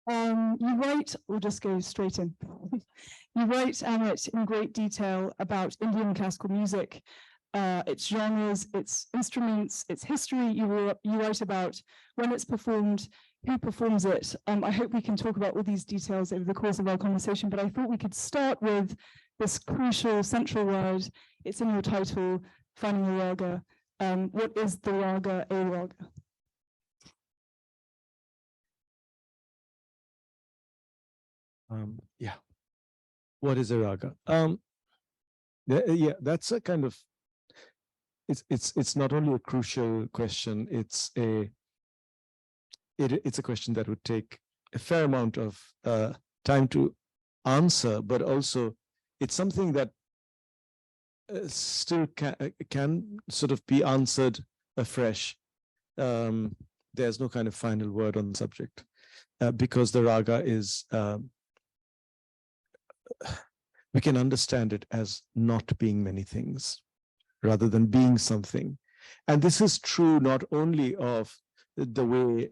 You write, we'll just go straight in. You write, Amit, in great detail about Indian classical music, its genres, its instruments, its history. You write about when it's performed, who performs it. I hope we can talk about all these details over the course of our conversation, but I thought we could start with this crucial central word. It's in your title, Finding the Raga. What is the raga, a raga? Yeah. What is a raga? Yeah, that's a kind of, it's not only a crucial question, it's a question that would take a fair amount of time to answer, but also it's something that still can sort of be answered afresh. There's no kind of final word on the subject because the raga is, we can understand it as not being many things rather than being something. And this is true not only of the way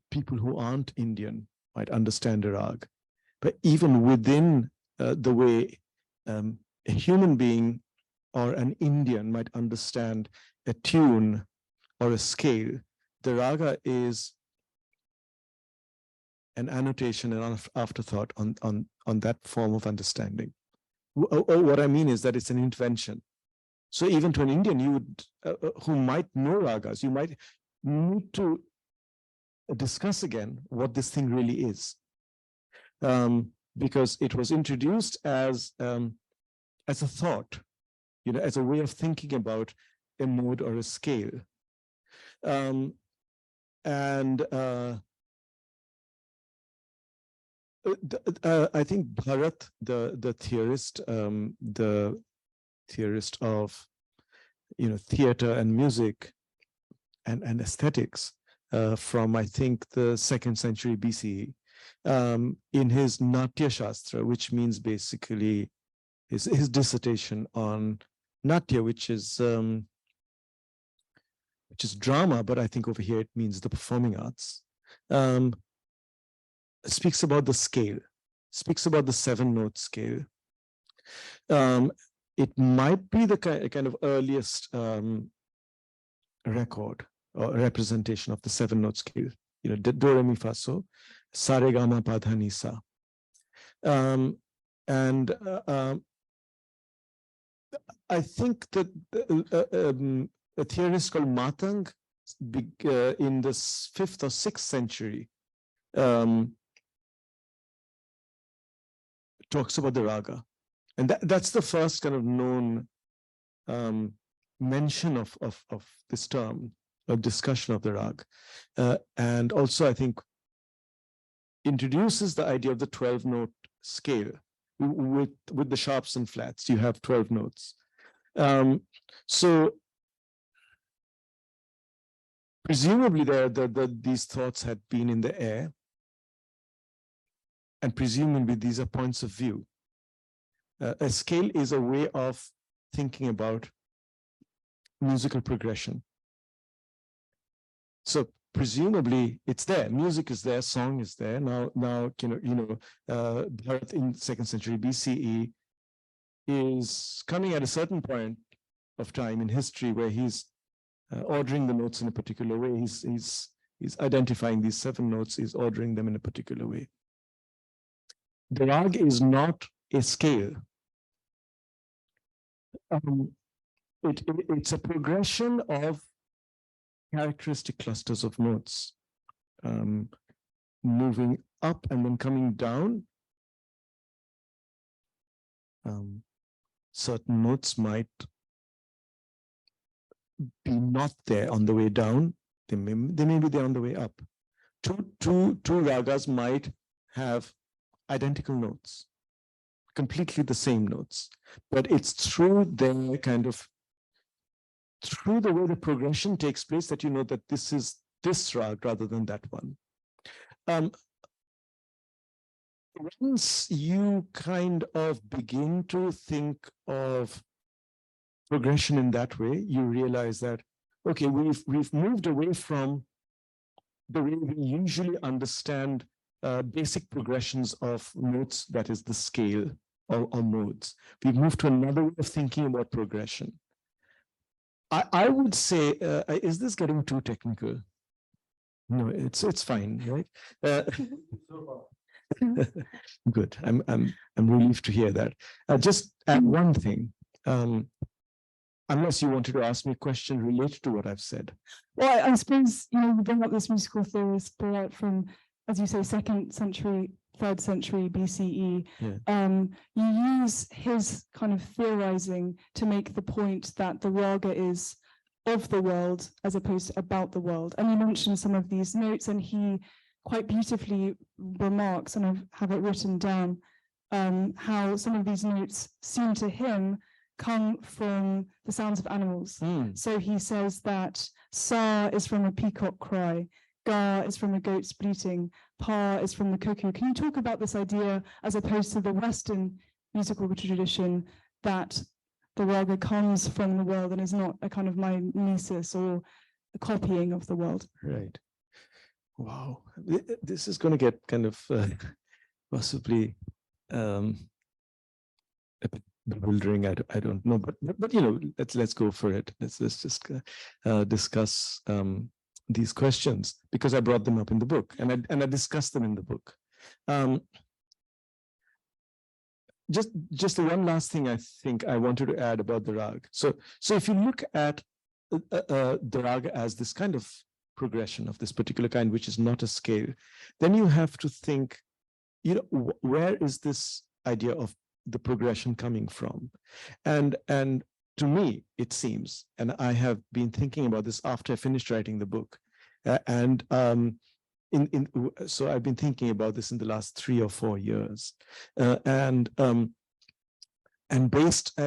people who aren't Indian might understand a rag, but even within the way a human being or an Indian might understand a tune or a scale, the raga is an annotation and afterthought on that form of understanding. What I mean is that it's an intervention. So even to an Indian, you would, who might know ragas, you might need to discuss again what this thing really is, because it was introduced as a thought, as a way of thinking about a mode or a scale, I think Bharat, the theorist of theater and music and aesthetics from I think the 2nd century BCE, in his Natya Shastra, which means basically his dissertation on Natya, which is drama, but I think over here it means the performing arts. Speaks about the scale, speaks about the 7-note scale. It might be the kind of earliest record or representation of the 7-note scale, do, re, mi, fa, so, sa, re, ga, ma, pa, dha, ni, sa. I think that a theorist called Matang in the 5th or 6th century talks about the raga, and that's the first kind of known mention of this term, a discussion of the rag, and also I think introduces the idea of the 12-note scale with the sharps and flats. You have 12 notes, so presumably these thoughts had been in the air. And presumably these are points of view. A scale is a way of thinking about musical progression. So presumably it's there. Music is there. Song is there. Now, Bharat in 2nd century BCE is coming at a certain point of time in history where he's ordering the notes in a particular way. He's identifying these 7 notes. He's ordering them in a particular way. The rag is not a scale. It's a progression of characteristic clusters of notes, moving up and then coming down. Certain notes might be not there on the way down. They may be there on the way up. Two ragas might have identical notes, completely the same notes, but it's through the way the progression takes place that you know that this is this rag rather than that one. Once you kind of begin to think of progression in that way, you realize that, okay, we've moved away from the way we usually understand basic progressions of notes, that is the scale or modes. We've moved to another way of thinking about progression. I would say, is this getting too technical? No, it's fine, right? Good. I'm relieved to hear that. Just add one thing. Unless you wanted to ask me a question related to what I've said. Well, I suppose, you bring up this musical theorist from, as you say, 2nd century, 3rd century BCE. Yeah. You use his kind of theorizing to make the point that the raga is of the world as opposed to about the world. And you mentioned some of these notes, and he quite beautifully remarks, and I have it written down, how some of these notes seem to him come from the sounds of animals. So he says that sa is from a peacock cry, ga is from a goat's bleating, pa is from the cuckoo. Can you talk about this idea as opposed to the Western musical tradition that the raga comes from the world and is not a kind of mimesis or a copying of the world? Right. Wow. This is going to get kind of possibly a bit bewildering. I don't know, but let's go for it. Let's just discuss these questions, because I brought them up in the book, and I discussed them in the book. Just the one last thing I think I wanted to add about the rag. So if you look at the raga as this kind of progression of this particular kind, which is not a scale, then you have to think, where is this idea of the progression coming from? And to me, it seems, and I have been thinking about this after I finished writing the book, so I've been thinking about this in the last 3 or 4 years, and based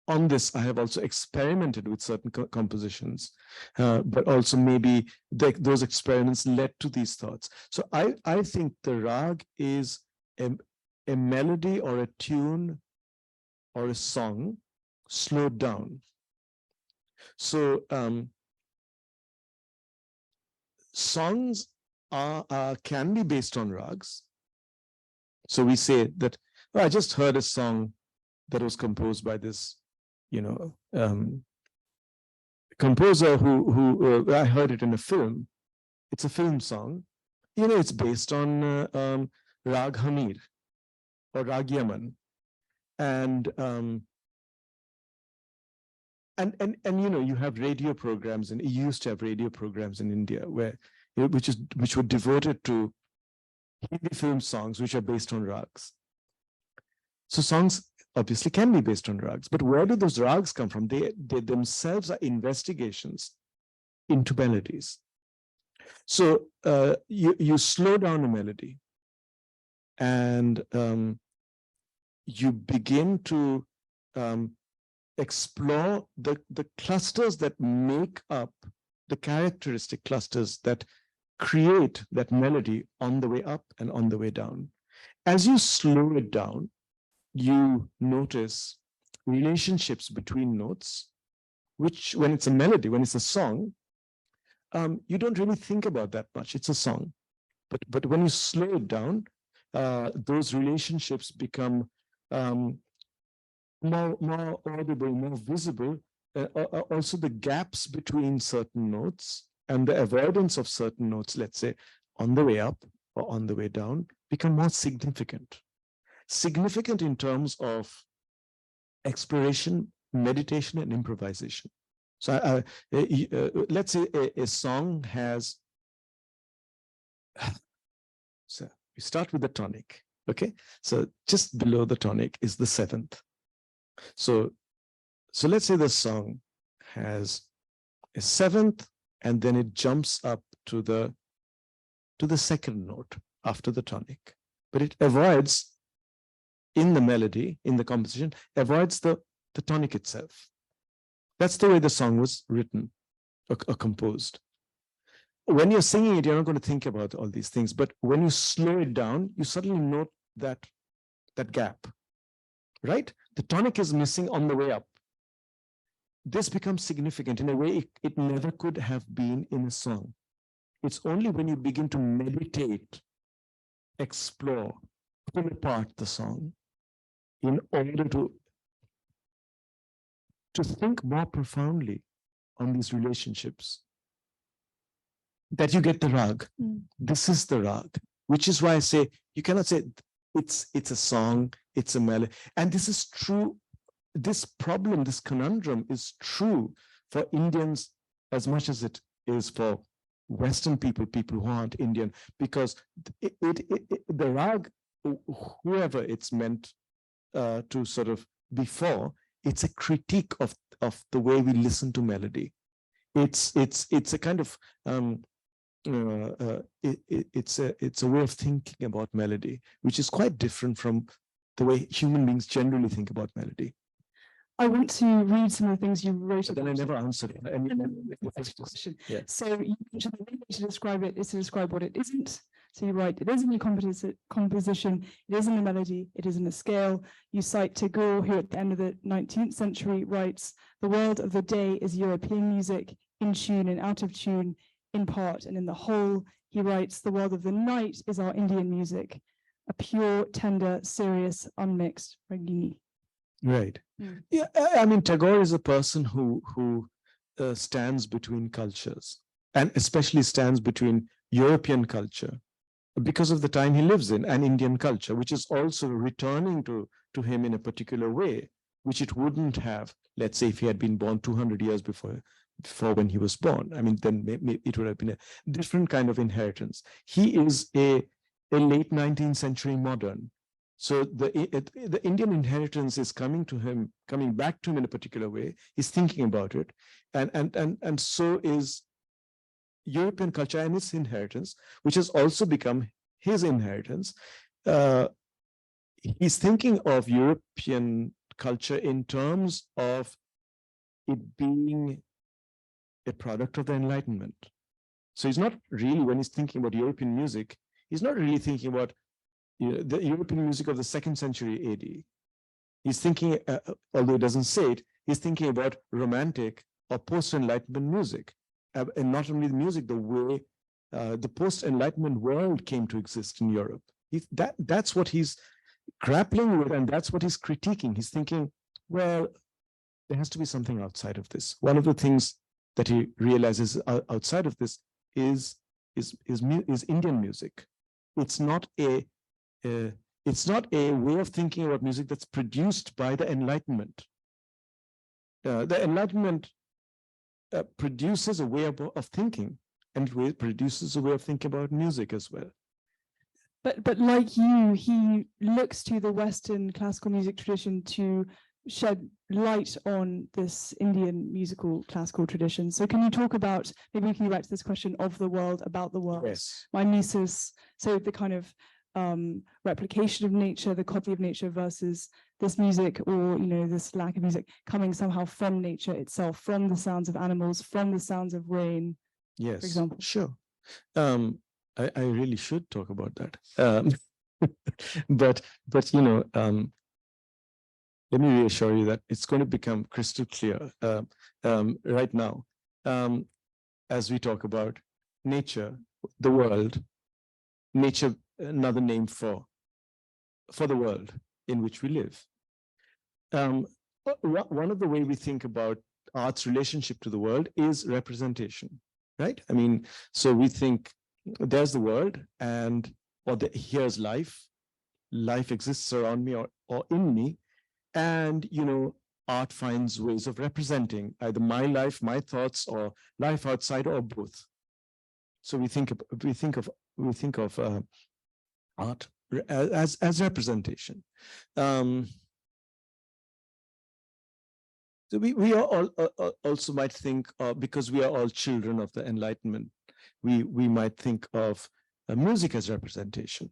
on this, I have also experimented with certain compositions, but also maybe those experiments led to these thoughts. So I think the rag is a melody or a tune or a song slowed down. So songs can be based on rags. So we say that, I just heard a song that was composed by this composer who I heard it in a film. It's a film song. It's based on Rag Hamir or Rag Yaman, and you have radio programs, and you used to have radio programs in India which were devoted to Hindi film songs which are based on rags. So songs obviously can be based on rags, but where do those rags come from? They themselves are investigations into melodies. So you slow down a melody, and you begin to explore the clusters that make up the characteristic clusters that create that melody on the way up and on the way down. As you slow it down, you notice relationships between notes, which, when it's a melody, when it's a song, you don't really think about that much. It's a song. But when you slow it down, those relationships become more audible, more visible. Also, the gaps between certain notes and the avoidance of certain notes, let's say, on the way up or on the way down, become more significant. Significant in terms of exploration, meditation, and improvisation. So let's say a song has, so we start with the tonic, okay? So just below the tonic is the 7th. So let's say the song has a 7th, and then it jumps up to the 2nd note after the tonic. But it avoids, in the melody, in the composition, avoids the tonic itself. That's the way the song was written or composed. When you're singing it, you're not going to think about all these things, but when you slow it down, you suddenly note that gap, right? The tonic is missing on the way up. This becomes significant in a way it never could have been in a song. It's only when you begin to meditate, explore, pull apart the song in order to think more profoundly on these relationships that you get the rag. This is the rag, which is why I say you cannot say it's a song, it's a melody. And this is true. This problem, this conundrum is true for Indians as much as it is for Western people who aren't Indian, because the rag, whoever it's meant to sort of be for, it's a critique of the way we listen to melody. It's a kind of it's a way of thinking about melody, which is quite different from the way human beings generally think about melody. I want to read some of the things you wrote. But then I never answered any question. Yeah. So you mentioned the way to describe it is to describe what it isn't. So you write, it isn't a composition, it isn't a melody, it isn't a scale. You cite Tagore, who at the end of the 19th century writes, the world of the day is European music, in tune and out of tune, in part and in the whole. He writes, the world of the night is our Indian music, a pure, tender, serious, unmixed ragini. Right. Yeah, I mean, Tagore is a person who stands between cultures, and especially stands between European culture, because of the time he lives in, and Indian culture, which is also returning to him in a particular way, which it wouldn't have, let's say, if he had been born 200 years before when he was born. I mean, then maybe it would have been a different kind of inheritance. He is a late 19th century modern. So the Indian inheritance is coming back to him in a particular way. He's thinking about it, and so is European culture and its inheritance, which has also become his inheritance. He's thinking of European culture in terms of it being a product of the Enlightenment. So he's not really, when he's thinking about European music, he's not really thinking about the European music of the 2nd century AD. He's thinking, although he doesn't say it, he's thinking about romantic or post-Enlightenment music. And not only the music, the way the post-Enlightenment world came to exist in Europe. That's what he's grappling with, and that's what he's critiquing. He's thinking, well, there has to be something outside of this. One of the things that he realizes outside of this is Indian music. It's not a way of thinking about music that's produced by the Enlightenment. The Enlightenment produces a way of thinking, and it produces a way of thinking about music as well. But like you, he looks to the Western classical music tradition to shed light on this Indian musical classical tradition. So can you talk about, maybe we can go back to this question of the world, about the world, yes. mimesis, so the kind of replication of nature, the copy of nature versus this music, or this lack of music coming somehow from nature itself, from the sounds of animals, from the sounds of rain. Yes, for example. Sure. I really should talk about that. But let me reassure you that it's going to become crystal clear right now, as we talk about nature, the world, nature, another name for the world in which we live. One of the way we think about art's relationship to the world is representation, right? I mean, so we think there's the world, here's life. Life exists around me or in me, and art finds ways of representing either my life, my thoughts, or life outside, or both. So we think of art as representation. So we are all also might think, because we are all children of the Enlightenment, we might think of music as representation.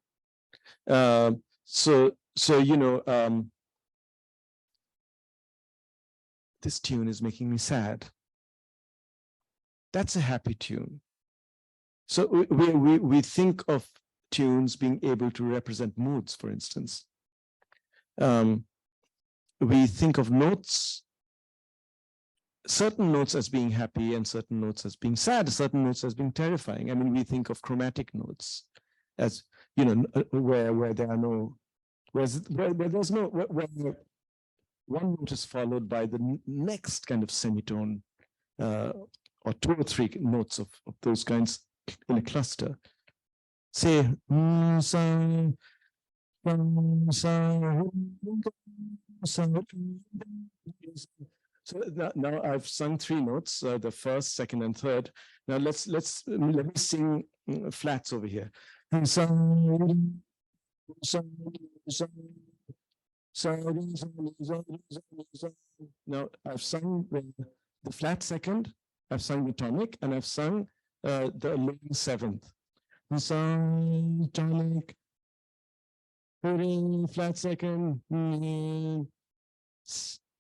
This tune is making me sad. That's a happy tune. So we think of tunes being able to represent moods, for instance. We think of notes certain notes as being happy and certain notes as being sad, certain notes as being terrifying. I mean, we think of chromatic notes as, you know, where there are no, where there's no, where one note is followed by the next kind of semitone, or two or three notes of those kinds in a cluster. Say, so now I've sung three notes, the first, second, and third. Now let me sing flats over here. Now I've sung the flat second, I've sung the tonic, and I've sung the low seventh. Tonic, flat second,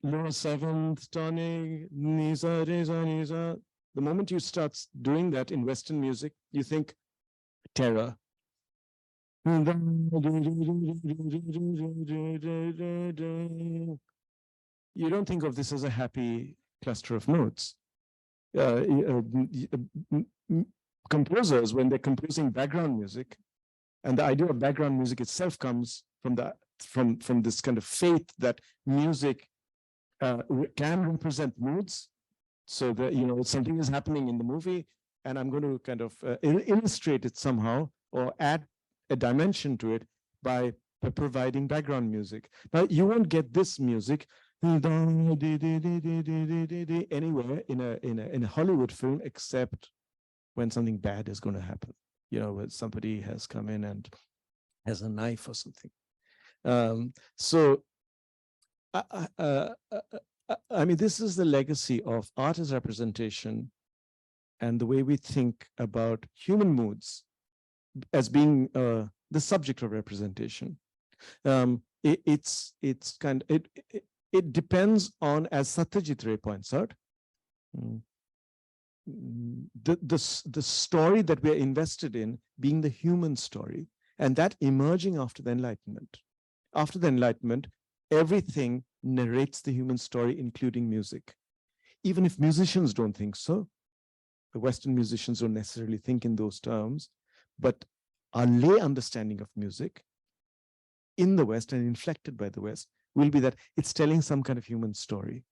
low seventh, tonic, nisa, reza, nisa. The moment you start doing that in Western music, you think terror. You don't think of this as a happy cluster of notes. Composers, when they're composing background music, and the idea of background music itself comes from this kind of faith that music can represent moods. So that, you know, something is happening in the movie, and I'm going to kind of illustrate it somehow or add a dimension to it by providing background music. Now, you won't get this music anywhere in a Hollywood film except when something bad is going to happen. You know, when somebody has come in and has a knife or something. I mean, this is the legacy of art as representation and the way we think about human moods as being the subject of representation. It depends on, as Satyajit Ray points out, the story that we're invested in being the human story, and that emerging after the Enlightenment. After the Enlightenment, everything narrates the human story, including music. Even if musicians don't think so, the Western musicians don't necessarily think in those terms, but our lay understanding of music in the West and inflected by the West will be that it's telling some kind of human story.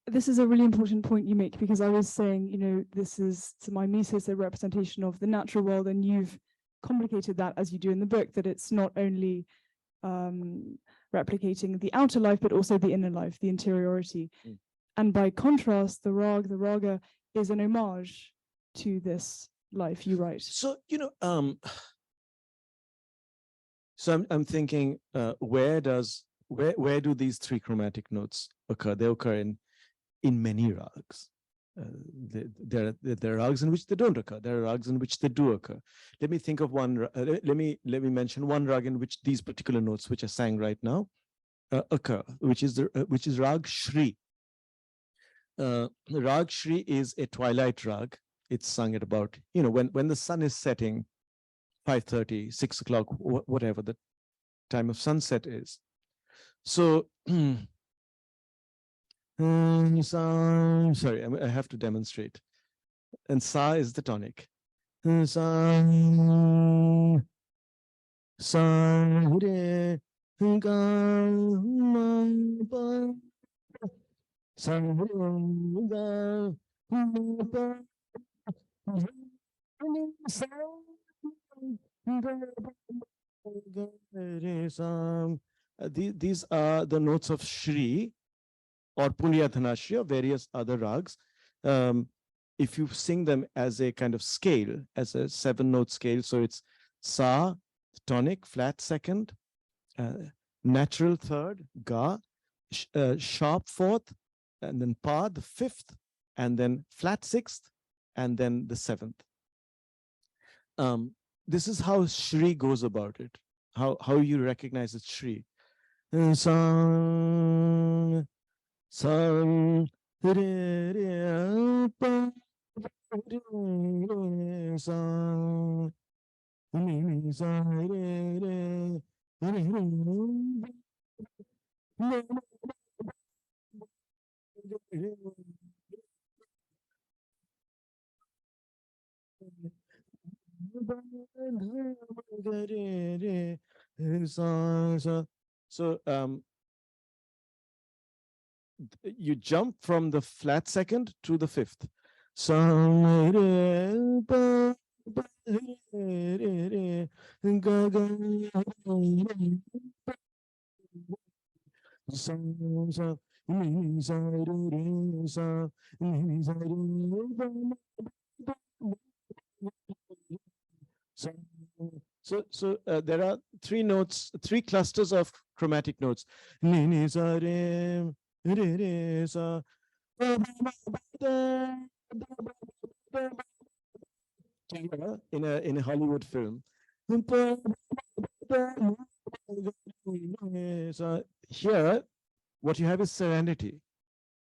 This is a really important point you make, because I was saying, you know, this is, to my Mises, a representation of the natural world, and you've complicated that as you do in the book, that it's not only replicating the outer life, but also the inner life, the interiority. And by contrast, the raga is an homage to this life, you write. So, you know, so I'm thinking, where do these three chromatic notes occur? They occur in many rags. There are rags in which they don't occur. There are rags in which they do occur. Let me think of one. Let me mention one rag in which these particular notes, which I sang right now, occur, which is rag Shri. Rag Shri is a twilight rag. It's sung at about, you know, when the sun is setting, 5:30, 6 o'clock, whatever the time of sunset is. So, sorry, I have to demonstrate. And sa is the tonic. These are the notes of Shri or Punyadhanashri or various other rags. If you sing them as a kind of scale, as a 7-note scale, so it's sa, tonic, flat second, natural third, ga, sharp fourth, and then pa, the fifth, and then flat sixth, and then the 7th. This is how Shri goes about it, how you recognize it's Shri. Sang, sang, So you jump from the flat second to the fifth. So there are three notes, three clusters of chromatic notes. In a Hollywood film. So here, what you have is serenity.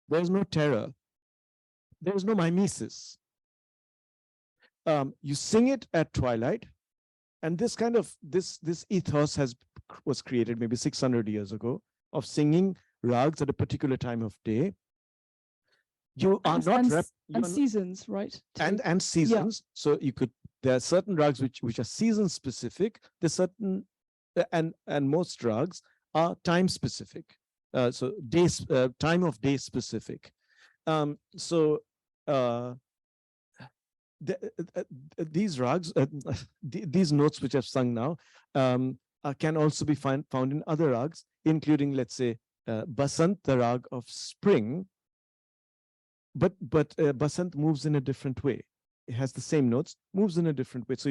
There is no terror. There is no mimesis. You sing it at twilight, and this kind of this ethos was created maybe 600 years ago of singing rags at a particular time of day. You are and seasons, right? And seasons. Yeah. So there are certain rags which are season specific. There's certain and most rags are time specific. So days, time of day specific. These rags, these notes which I've sung now, can also be found in other rags, including, let's say, Basant, the rag of spring. But Basant moves in a different way. It has the same notes, moves in a different way. So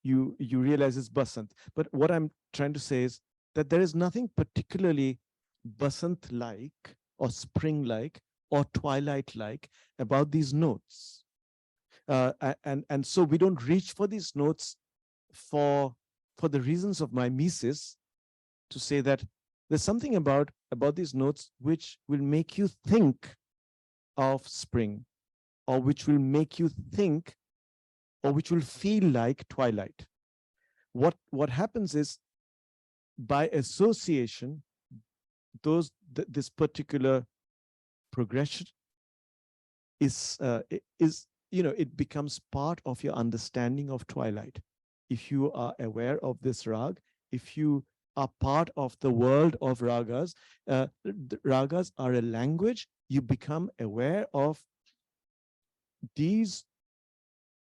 you realize it's Basant. But what I'm trying to say is that there is nothing particularly Basant-like or spring-like or twilight-like about these notes. And so we don't reach for these notes for the reasons of mimesis, to say that there's something about these notes which will make you think of spring, or which will make you think, or which will feel like twilight. What happens is, by association, this particular progression is it becomes part of your understanding of twilight. If you are aware of this rag, if you are part of the world of ragas, the ragas are a language. You become aware of these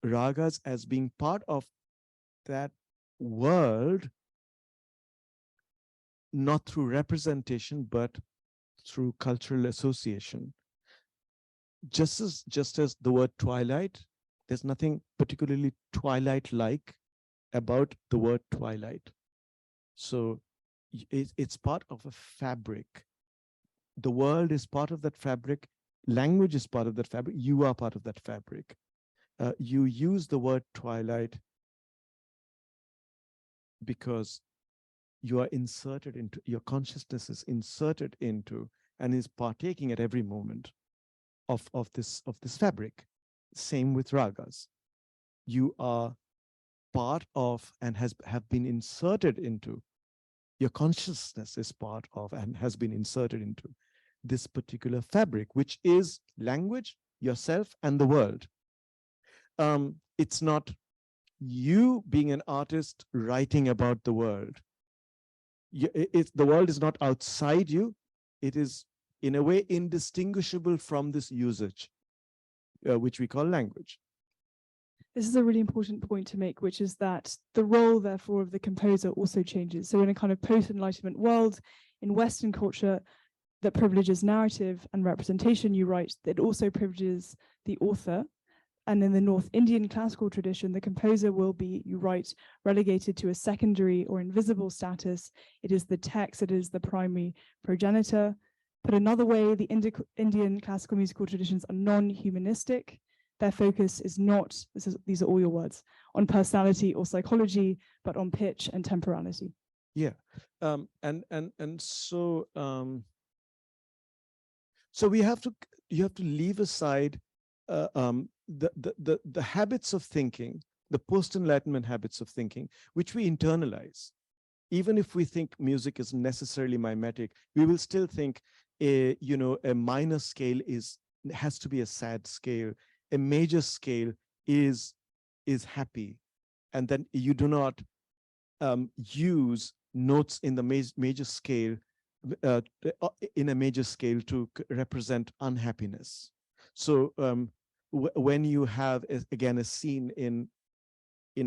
ragas as being part of that world, not through representation, but through cultural association. Just as the word twilight, there's nothing particularly twilight-like about the word twilight. So it's part of a fabric. The world is part of that fabric. Language is part of that fabric. You are part of that fabric. You use the word twilight because you are inserted into, your consciousness is inserted into and is partaking at every moment of this fabric. Same with ragas. You are part of and have been inserted into, your consciousness is part of and has been inserted into this particular fabric, which is language, yourself, and the world. It's not you being an artist writing about the world. The world is not outside you. It is, in a way, indistinguishable from this usage, which we call language. This is a really important point to make, which is that the role, therefore, of the composer also changes. So in a kind of post-Enlightenment world, in Western culture that privileges narrative and representation, you write, that also privileges the author. And in the North Indian classical tradition, the composer will be, you write, relegated to a secondary or invisible status. It is the text, it is the primary progenitor. Put another way, the Indian classical musical traditions are non-humanistic. Their focus is not, these are all your words, on personality or psychology, but on pitch and temporality. Yeah, so you have to leave aside the habits of thinking, the post-Enlightenment habits of thinking, which we internalize. Even if we think music is necessarily mimetic, we will still think a minor scale has to be a sad scale. A major scale is happy. and then you do not use notes in the major scale, in a major scale to represent unhappiness. So when you have, again, a scene in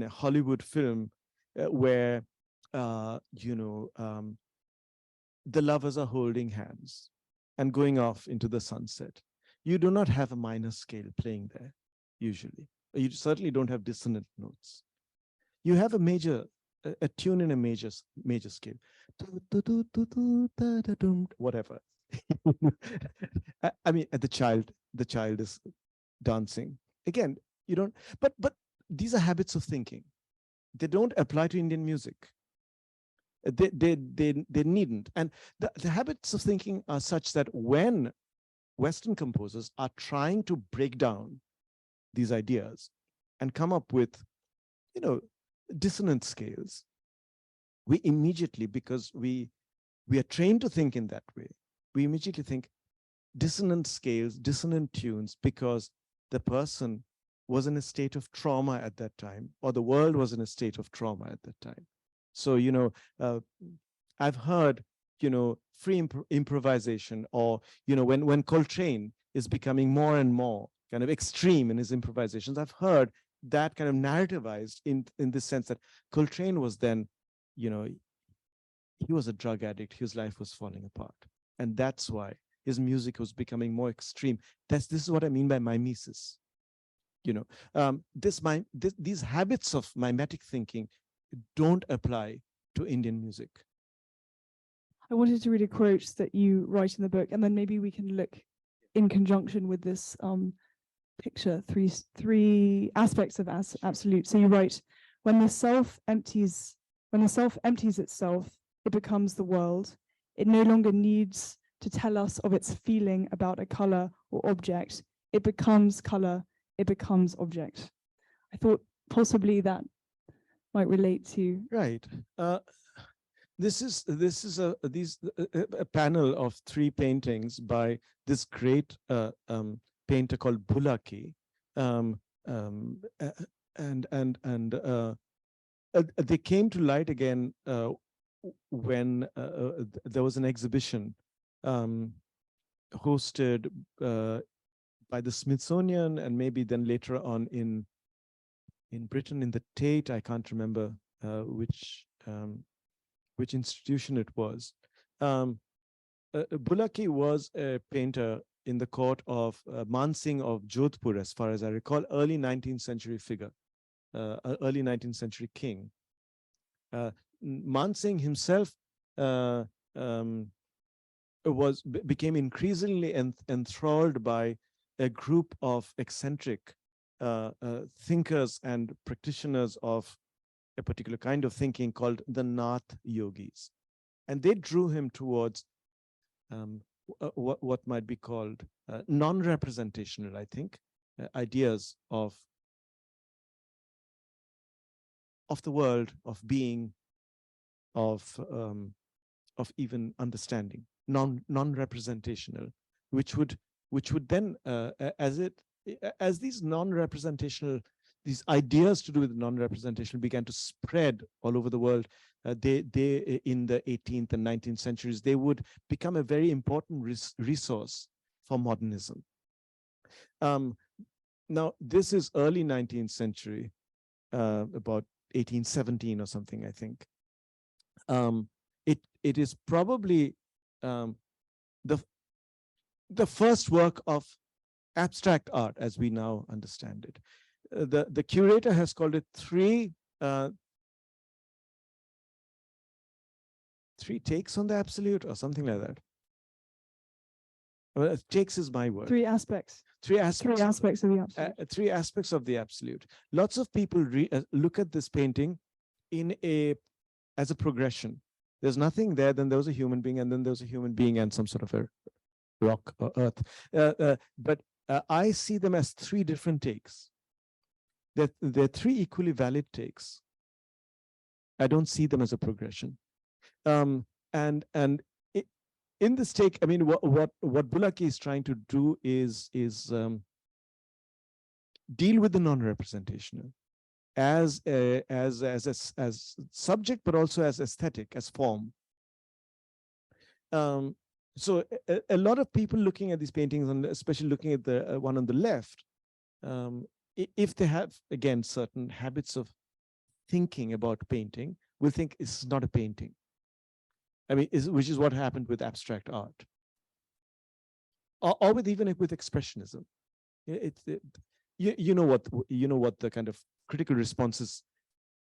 a Hollywood film where, the lovers are holding hands and going off into the sunset, you do not have a minor scale playing there, usually. You certainly don't have dissonant notes. You have a tune in a major scale, whatever. I mean, the child is dancing. Again, you don't, but these are habits of thinking. They don't apply to Indian music. They needn't. And the habits of thinking are such that when Western composers are trying to break down these ideas and come up with, dissonant scales, we immediately, because we are trained to think in that way, we immediately think dissonant scales, dissonant tunes, because the person was in a state of trauma at that time, or the world was in a state of trauma at that time. So, I've heard, free improvisation, or, when Coltrane is becoming more and more kind of extreme in his improvisations, I've heard that kind of narrativized in the sense that Coltrane was then, he was a drug addict, his life was falling apart. And that's why his music was becoming more extreme. This is what I mean by mimesis. These habits of mimetic thinking don't apply to Indian music. I wanted to read a quote that you write in the book, and then maybe we can look in conjunction with this picture, three aspects of absolute. So you write, when the self empties itself, it becomes the world. It no longer needs to tell us of its feeling about a color or object. It becomes color, it becomes object. I thought possibly that might relate to. Right. This is a panel of 3 paintings by this great painter called Bulaki, they came to light again when there was an exhibition hosted by the Smithsonian, and maybe then later on in Britain in the Tate. I can't remember which institution it was. Bulaki was a painter in the court of Man Singh of Jodhpur, as far as I recall, early 19th century figure, early 19th century king. Man Singh himself became increasingly enthralled by a group of eccentric thinkers and practitioners of a particular kind of thinking called the Nath yogis. And they drew him towards what might be called non-representational, I think, ideas of the world, of being, of even understanding, non-representational, which would then, as these non-representational, these ideas to do with non-representation began to spread all over the world, they in the 18th and 19th centuries, they would become a very important resource for modernism. Now, this is early 19th century, about 1817 or something, I think. It is probably the first work of abstract art as we now understand it. The curator has called it three takes on the absolute, or something like that. Well, takes is my word. Three aspects. Three aspects of the absolute. 3 aspects of the absolute. Lots of people look at this painting as a progression. There's nothing there, then there was a human being, and then there was a human being and some sort of a rock or earth. But I see them as 3 different takes. They're 3 equally valid takes. I don't see them as a progression. In this take, I mean, what Bulaki is trying to do is deal with the non-representational. as subject, but also as aesthetic, as form. So a lot of people looking at these paintings, and especially looking at the one on the left, if they have, again, certain habits of thinking about painting, will think it's not a painting. I mean, which is what happened with abstract art, or with even with expressionism. You know what the kind of critical responses,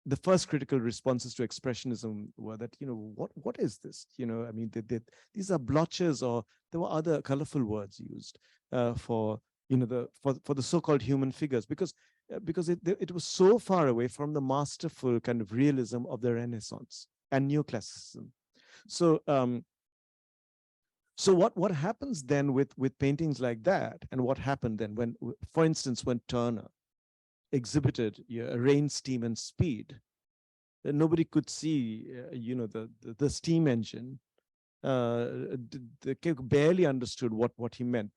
the first critical responses to expressionism were that, what is this? I mean, these are blotches, or there were other colorful words used for the so-called human figures, because it was so far away from the masterful kind of realism of the Renaissance and neoclassicism. So what happens then with paintings like that, and what happened then when, for instance, when Turner exhibited rain, steam, and speed, nobody could see, the steam engine. They barely understood what he meant.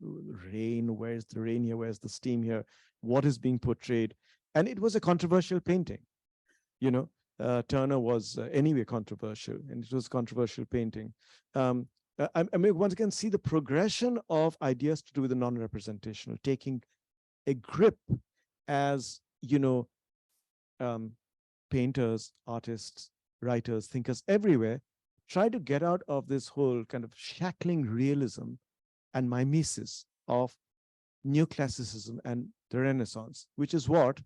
Rain, where's the rain here? Where's the steam here? What is being portrayed? And it was a controversial painting. Turner was anyway controversial, and it was a controversial painting. I mean, once again, see the progression of ideas to do with the non-representational, taking a grip as, painters, artists, writers, thinkers everywhere try to get out of this whole kind of shackling realism and mimesis of neoclassicism and the Renaissance, which is what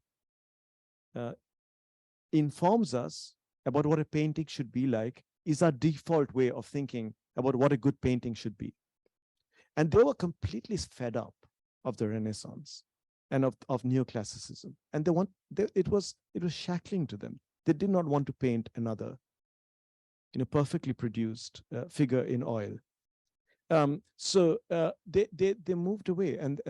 informs us about what a painting should be like, is our default way of thinking about what a good painting should be. And they were completely fed up of the Renaissance and of neoclassicism. And it was shackling to them. They did not want to paint another, perfectly produced figure in oil. So they moved away, and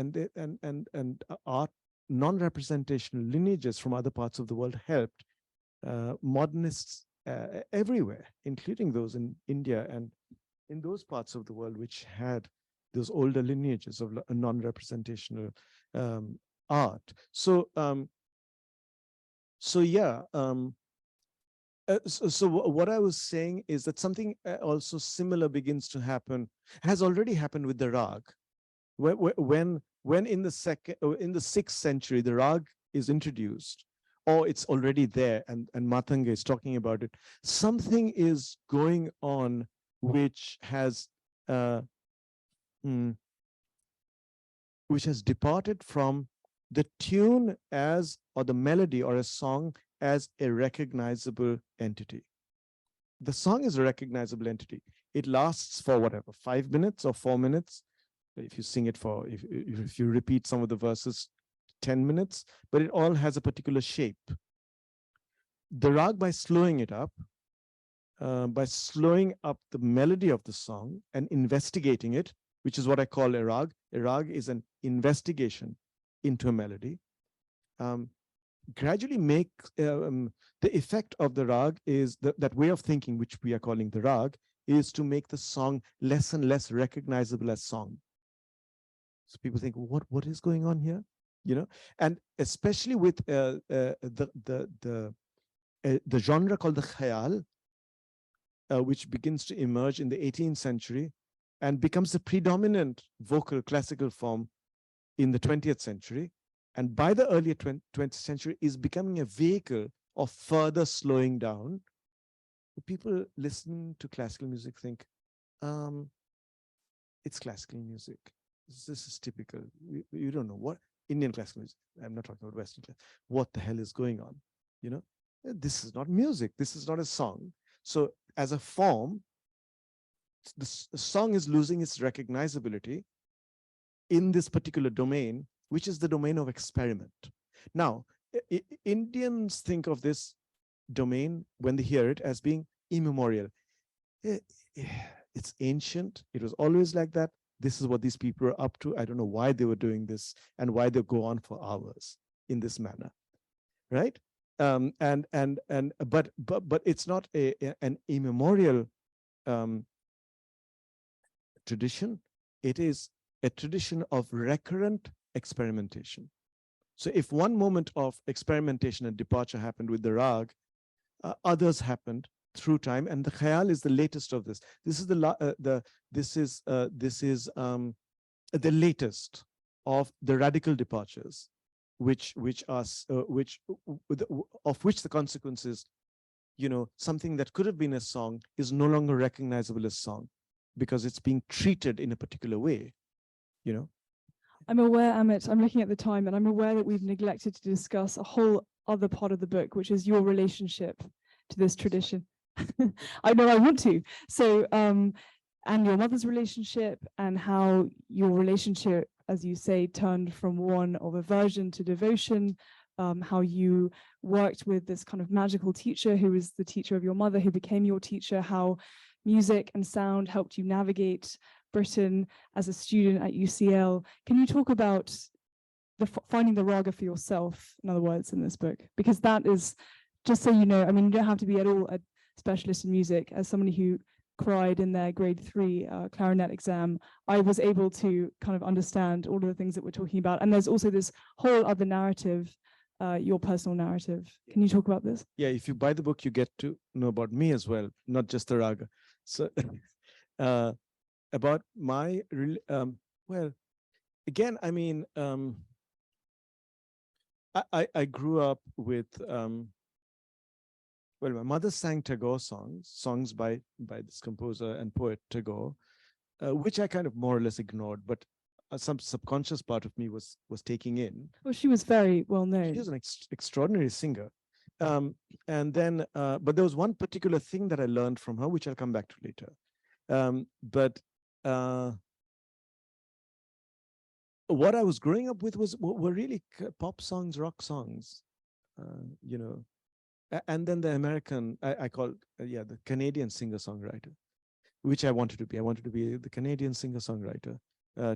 art non-representational lineages from other parts of the world helped modernists everywhere, including those in India and in those parts of the world which had those older lineages of non-representational art. So what I was saying is that something also similar begins to happen, has already happened with the rag. When in the 6th century the rag is introduced, or it's already there, and Matanga is talking about it, something is going on which has departed from the tune as, or the melody or a song as a recognizable entity. The song is a recognizable entity. It lasts for whatever, 5 minutes or 4 minutes. If you sing it for, if you repeat some of the verses, 10 minutes, but it all has a particular shape. The rag, by slowing it up, by slowing up the melody of the song and investigating it, which is what I call a rag. A rag is an investigation into a melody. Gradually make the effect of the rag is that way of thinking, which we are calling the rag, is to make the song less and less recognizable as song. So people think, what is going on here? And especially with the genre called the khayal, which begins to emerge in the 18th century and becomes the predominant vocal classical form in the 20th century. And by the early 20th century is becoming a vehicle of further slowing down. People listening to classical music think, it's classical music. This is typical. You don't know what Indian classical music. I'm not talking about Western classical. What the hell is going on? This is not music. This is not a song. So as a form, the song is losing its recognizability in this particular domain, which is the domain of experiment. Now, Indians think of this domain, when they hear it, as being immemorial. It's ancient. It was always like that. This is what these people are up to. I don't know why they were doing this and why they go on for hours in this manner, right? But it's not an immemorial tradition. It is a tradition of recurrent experimentation. So if one moment of experimentation and departure happened with the rag, others happened through time, and the khayal is the latest of this. This is the latest of the radical departures, of which the consequences, something that could have been a song is no longer recognizable as song because it's being treated in a particular way. I'm aware, Amit, I'm looking at the time, and I'm aware that we've neglected to discuss a whole other part of the book, which is your relationship to this tradition. I know I want to. So, and your mother's relationship, and how your relationship, as you say, turned from one of aversion to devotion, how you worked with this kind of magical teacher who was the teacher of your mother, who became your teacher, how music and sound helped you navigate Britain as a student at UCL. Can you talk about finding the raga for yourself, in other words, in this book? Because that is, just so you know, I mean, you don't have to be at all a specialist in music. As somebody who cried in their grade 3 clarinet exam, I was able to kind of understand all of the things that we're talking about. And there's also this whole other narrative, your personal narrative. Can you talk about this? Yeah, if you buy the book, you get to know about me as well, not just the raga. So about my, well, again, I mean, I grew up with, well, my mother sang Tagore songs by this composer and poet Tagore, which I kind of more or less ignored, but some subconscious part of me was taking in. Well, she was very well known. She was an extraordinary singer. And then, but there was one particular thing that I learned from her, which I'll come back to later. What I was growing up with were really pop songs, rock songs, and then the American, I call, the Canadian singer-songwriter, which I wanted to be. I wanted to be the Canadian singer-songwriter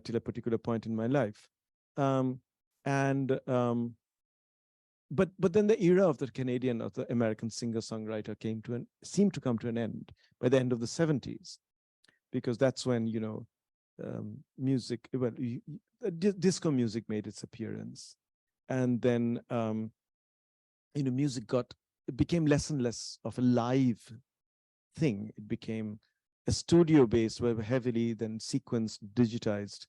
till a particular point in my life. But then the era of the American singer-songwriter seemed to come to an end by the end of the 70s, because that's when, music, well, disco music made its appearance. And then, music became less and less of a live thing. It became a studio-based, heavily then sequenced, digitized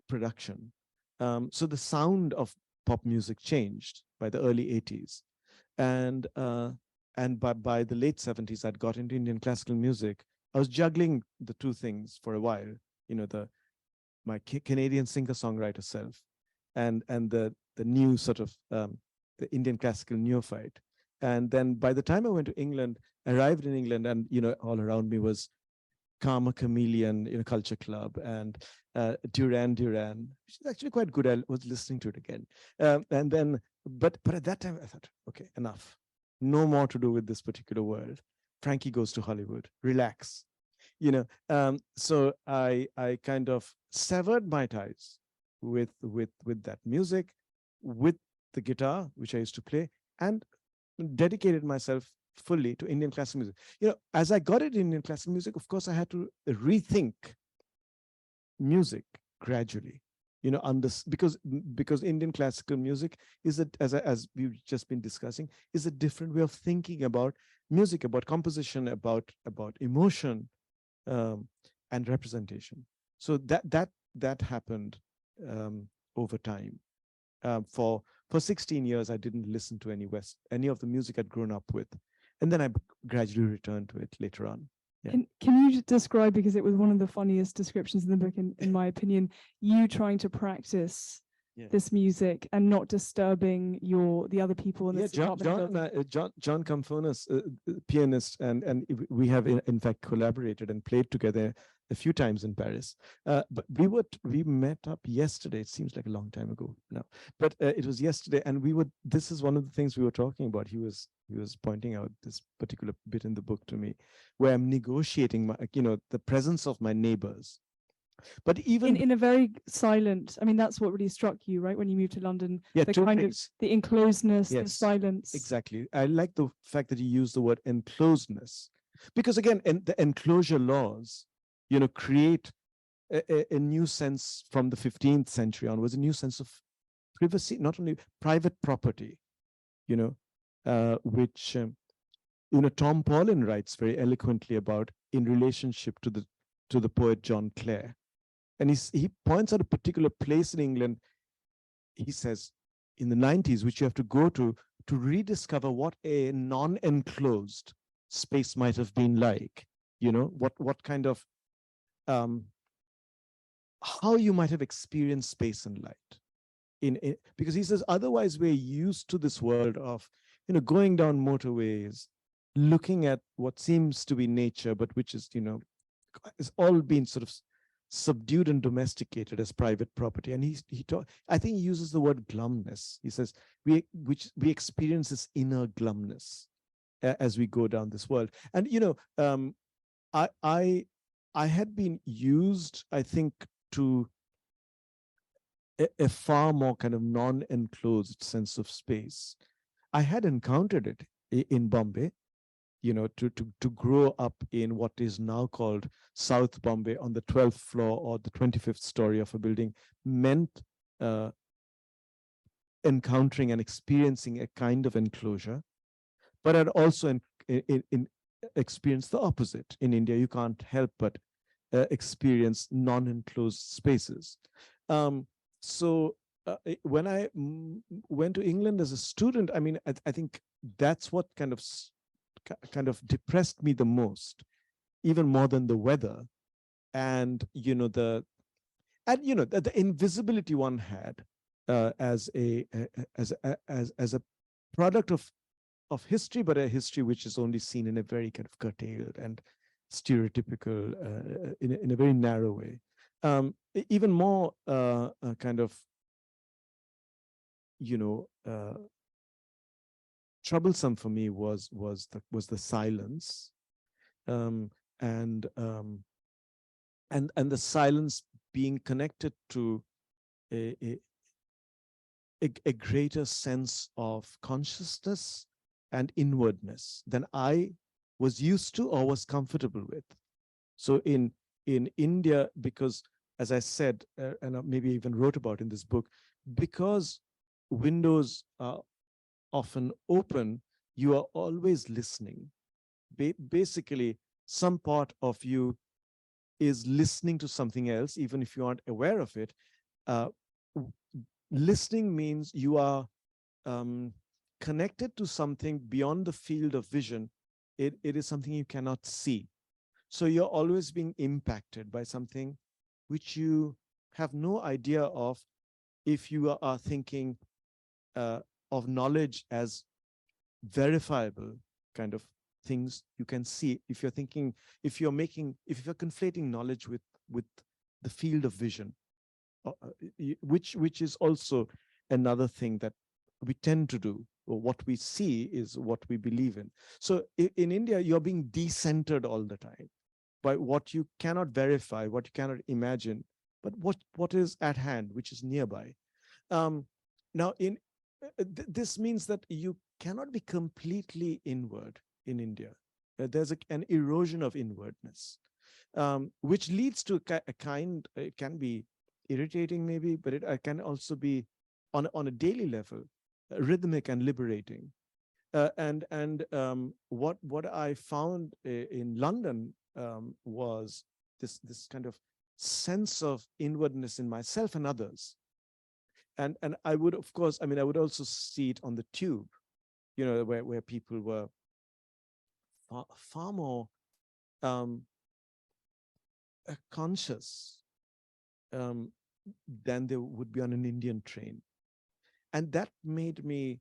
production. So the sound of pop music changed by the early 80s. And by the late 70s, I'd got into Indian classical music. I was juggling the two things for a while, my Canadian singer-songwriter self and the new sort of the Indian classical neophyte. And then by the time I went to England, arrived in England, and all around me was Karma Chameleon, Culture Club, and Duran, which is actually quite good. I was listening to it again. And then, but at that time I thought, okay, enough. No more to do with this particular world. Frankie Goes to Hollywood. Relax. So I kind of severed my ties with that music, with the guitar, which I used to play, and dedicated myself fully to Indian classical music. As I got into Indian classical music, of course, I had to rethink music gradually, because Indian classical music is as we've just been discussing, is a different way of thinking about music, about composition, about emotion, and representation. So that happened over time. For 16 years, I didn't listen to any of the music I'd grown up with, and then I gradually returned to it later on. Yeah. Can you describe, because it was one of the funniest descriptions in the book, in my opinion, you trying to practice this music and not disturbing the other people in this department? John Camphonas, pianist, and we have in fact collaborated and played together a few times in Paris. But we met up yesterday. It seems like a long time ago now, but it was yesterday, and this is one of the things we were talking about. He was pointing out this particular bit in the book to me, where I'm negotiating the presence of my neighbors. But even in a very silent, I mean, that's what really struck you, right? When you moved to London, the kind of the enclosedness, the silence. Exactly. I like the fact that you use the word enclosedness, because again, the enclosure laws, create a new sense from the 15th century onwards, a new sense of privacy, not only private property, which Tom Paulin writes very eloquently about in relationship to the poet John Clare. And he points out a particular place in England, he says, in the 90s, which you have to go to rediscover what a non-enclosed space might have been like, what kind of, how you might have experienced space and light. Because he says, otherwise we're used to this world of, going down motorways, looking at what seems to be nature, but which is, it's all been sort of subdued and domesticated as private property. And I think he uses the word glumness. He says we experience this inner glumness as we go down this world. And I had been used, I think, to a far more kind of non-enclosed sense of space. I had encountered it in Bombay, to grow up in what is now called South Bombay on the 12th floor or the 25th story of a building meant encountering and experiencing a kind of enclosure. But I'd also experienced the opposite. In India, you can't help but experience non-enclosed spaces. So when I went to England as a student, I mean, I think that's what kind of depressed me the most, even more than the weather, and the invisibility one had as a product of history, but a history which is only seen in a very kind of curtailed and stereotypical, in a very narrow way. Even more kind of troublesome for me was the silence, and the silence being connected to a greater sense of consciousness and inwardness than I was used to or was comfortable with. So in India, because as I said, and maybe even wrote about in this book, because windows are often open, you are always listening. Basically, some part of you is listening to something else, even if you aren't aware of it. Listening means you are connected to something beyond the field of vision. It is something you cannot see. So you're always being impacted by something which you have no idea of if you are thinking of knowledge as verifiable kind of things you can see. If you're thinking, if you're conflating knowledge with the field of vision, which is also another thing that we tend to do, or what we see is what we believe in. So in India, you're being decentered all the time by what you cannot verify, what you cannot imagine, but what is at hand, which is nearby. Now, this means that you cannot be completely inward in India. There's an erosion of inwardness, which leads to a kind, it can be irritating maybe, but it can also be on a daily level, rhythmic and liberating. What I found in London was this kind of sense of inwardness in myself and others. And I would, of course, I mean, I would also see it on the tube, where people were far more conscious than they would be on an Indian train. And that made me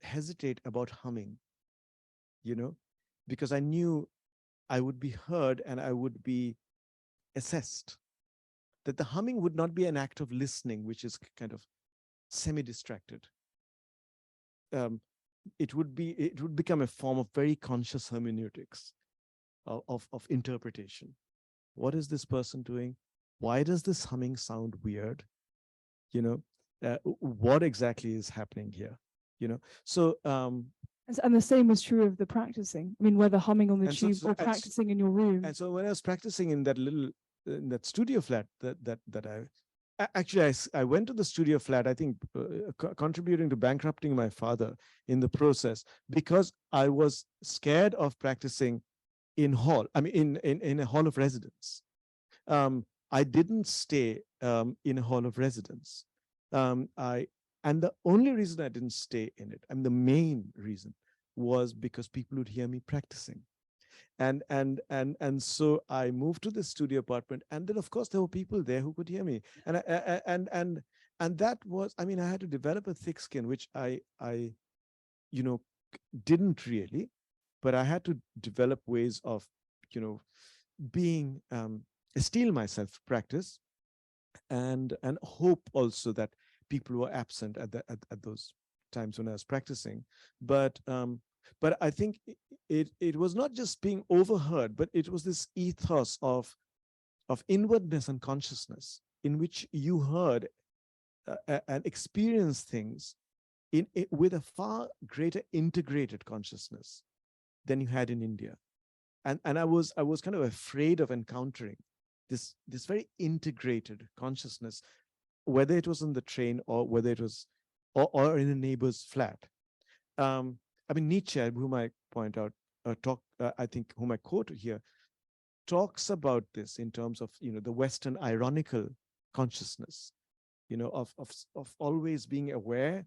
hesitate about humming, because I knew I would be heard and I would be assessed. That the humming would not be an act of listening, which is kind of semi-distracted. It would become a form of very conscious hermeneutics of interpretation. What is this person doing? Why does this humming sound weird? What exactly is happening here? So and the same is true of the practicing. I mean, whether humming on the tube or practicing in your room. And so when I was practicing in that little that studio flat that actually I went to the studio flat, I think contributing to bankrupting my father in the process, because I was scared of practicing in hall. I mean, in a hall of residence. I didn't stay in a hall of residence. And the only reason I didn't stay in it, and the main reason, was because people would hear me practicing. And so I moved to the studio apartment, and then of course there were people there who could hear me, and that was, I mean, I had to develop a thick skin, which I didn't really, but I had to develop ways of being steel myself to practice, and hope also that people were absent at those times when I was practicing. But I think it was not just being overheard, but it was this ethos of inwardness and consciousness, in which you heard and experienced things with a far greater integrated consciousness than you had in India. And I was kind of afraid of encountering this very integrated consciousness, whether it was on the train or whether it was or in a neighbor's flat. I mean, Nietzsche, whom I point out, I think whom I quote here, talks about this in terms of the Western ironical consciousness, of always being aware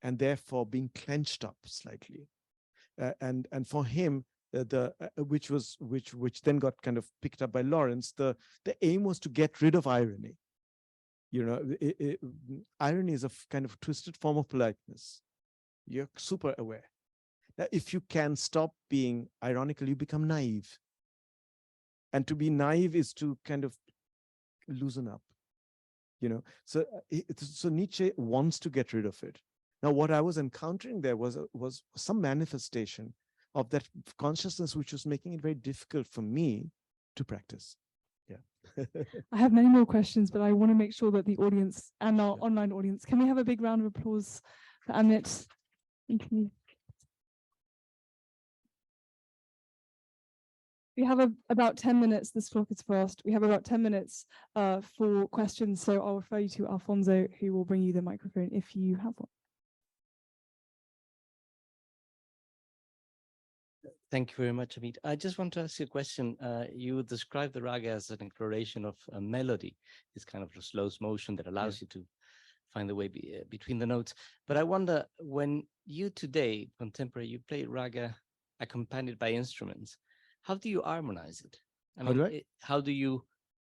and therefore being clenched up slightly, and for him, which then got kind of picked up by Lawrence, the aim was to get rid of irony. Irony is a kind of twisted form of politeness. You're super aware. Now, if you can stop being ironical, you become naive. And to be naive is to kind of loosen up, So Nietzsche wants to get rid of it. Now, what I was encountering there was some manifestation of that consciousness, which was making it very difficult for me to practice. Yeah. I have many more questions, but I want to make sure that the audience and our online audience, can we have a big round of applause for Amit? Thank you. We have about 10 minutes. This clock is fast. We have about 10 minutes for questions. So I'll refer you to Alfonso, who will bring you the microphone if you have one. Thank you very much, Amit. I just want to ask you a question. You describe the raga as an exploration of a melody. It's kind of a slow motion that allows you to find the way between the notes. But I wonder, when you today, contemporary, you play raga accompanied by instruments, how do you harmonize it? How do you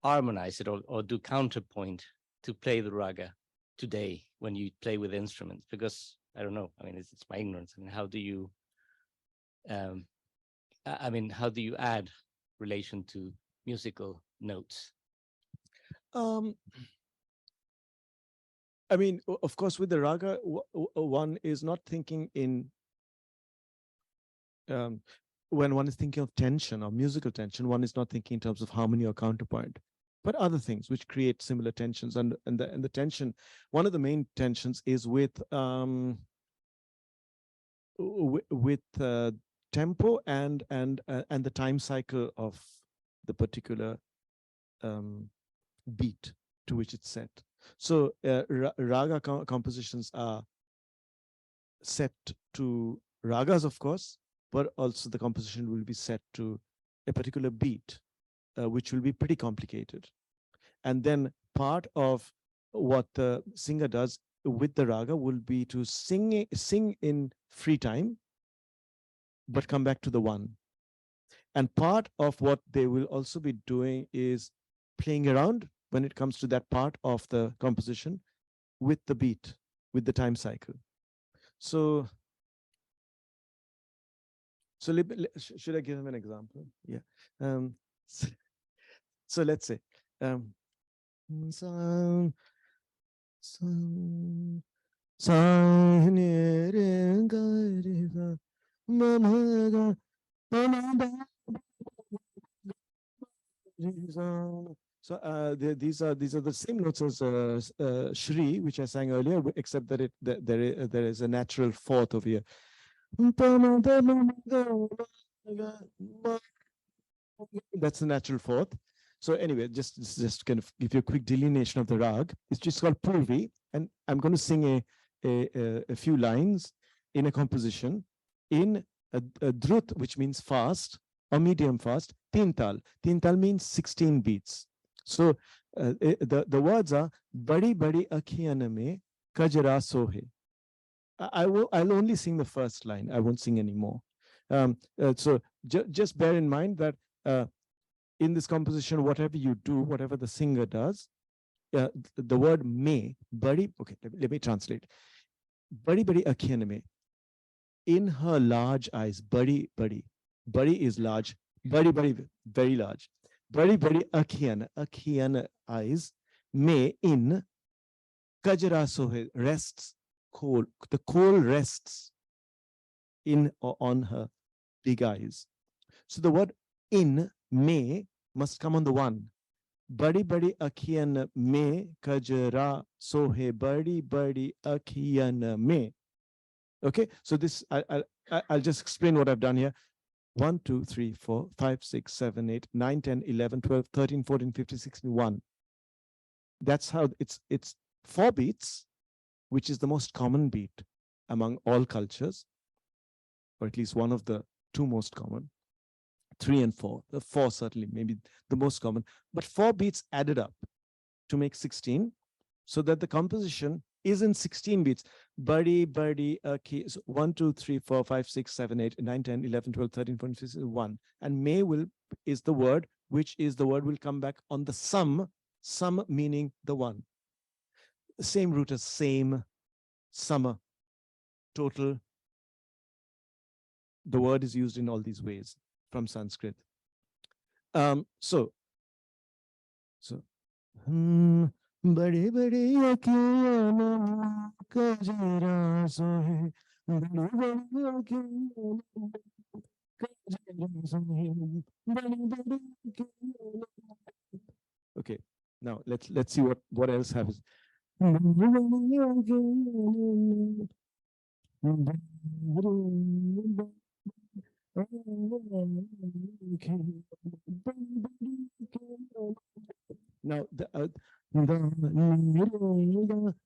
harmonize it or do counterpoint to play the raga today when you play with instruments? Because I don't know. I mean, it's my ignorance. I mean, how do you how do you add relation to musical notes? I mean, of course, with the raga, one is not thinking in, when one is thinking of tension or musical tension, one is not thinking in terms of harmony or counterpoint, but other things which create similar tensions. And the tension, one of the main tensions is with tempo and the time cycle of the particular beat to which it's set. So raga compositions are set to ragas, of course, but also the composition will be set to a particular beat, which will be pretty complicated. And then part of what the singer does with the raga will be to sing in free time, but come back to the one. And part of what they will also be doing is playing around when it comes to that part of the composition with the beat, with the time cycle. So should I give him an example? Yeah. So let's say, so these are the same notes as Shri, which I sang earlier, except that there is a natural fourth over here. That's the natural fourth. So anyway, just kind of give you a quick delineation of the rag. It's just called Purvi, and I'm going to sing a few lines in a composition in a drut, which means fast or medium fast. Tintal. Tintal means 16 beats. So the words are Badi Badi Akhiyan mein Kajra Sohe. I'll only sing the first line. I won't sing any more. So just bear in mind that in this composition, whatever you do, whatever the singer does, the word may, badi, okay, let me translate. Badi Badi Akhiyan mein. In her large eyes, badi badi. Badi is large. Badi badi, very large. Badi badi akhiyan eyes. May in kajra sohe rests. Coal. The coal rests in or on her big eyes. So the word in may must come on the one. Badi badi akhiyan me kajra sohe badi badi akhiyan me. Okay, so this I'll just explain what I've done here. 1, 2, 3, 4, 5, 6, 7, 8, 9, 10, 11, 12, 13, 14, 15, 16, 1. That's how it's 4 beats, which is the most common beat among all cultures, or at least one of the 2 most common. 3 and 4. The 4 certainly maybe the most common, but 4 beats added up to make 16, so that the composition is in 16 beats. Badi, badi, okay. So 1, 2, 3, 4, 5, 6, 7, 8, 9, 10, 11, 12, 13, 14, 15, 1. And may is the word, which is the word will come back on the sum meaning the one. Same root as same, summer, total. The word is used in all these ways from Sanskrit. So. बड़े बड़े अखियाँ कजरा सोहे बड़े बड़े अखियाँ कजरा सोहे बड़े बड़े अखियाँ. Okay, now let's see what else happens. Now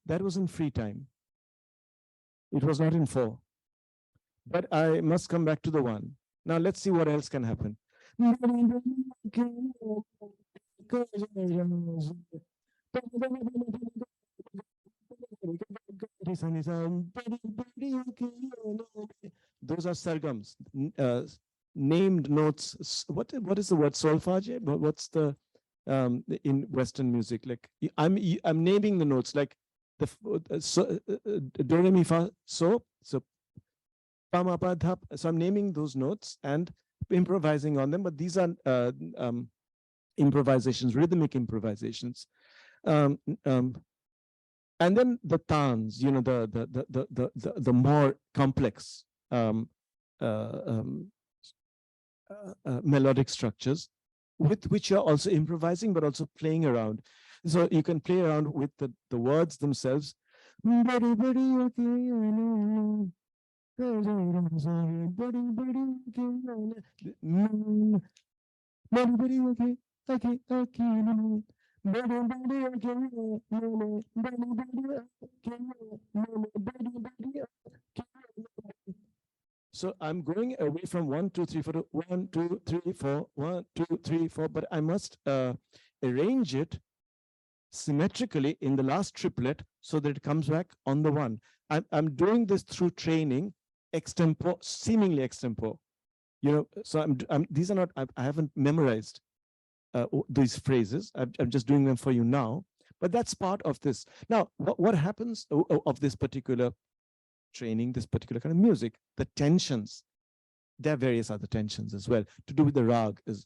that was in free time. It was not in 4. But I must come back to the 1. Now let's see what else can happen. Those are sargams, named notes. What is the word solfege? What's the in Western music? Like I'm naming the notes, like the do re mi fa so pa ma pa dha. So I'm naming those notes and improvising on them. But these are improvisations, rhythmic improvisations. And then the tans, you know, the more complex melodic structures, with which you're also improvising, but also playing around. So you can play around with the words themselves. So I'm going away from 1, 2, 3, 4 to 1, 2, 3, 4, 1, 2, 3, 4, but I must arrange it symmetrically in the last triplet so that it comes back on the 1. I'm doing this through training, extempo, seemingly extempo. You know, so these are not, I haven't memorized these phrases. I'm just doing them for you now, but that's part of this. Now, what happens of this particular training, this particular kind of music, the tensions, there are various other tensions as well to do with the rag is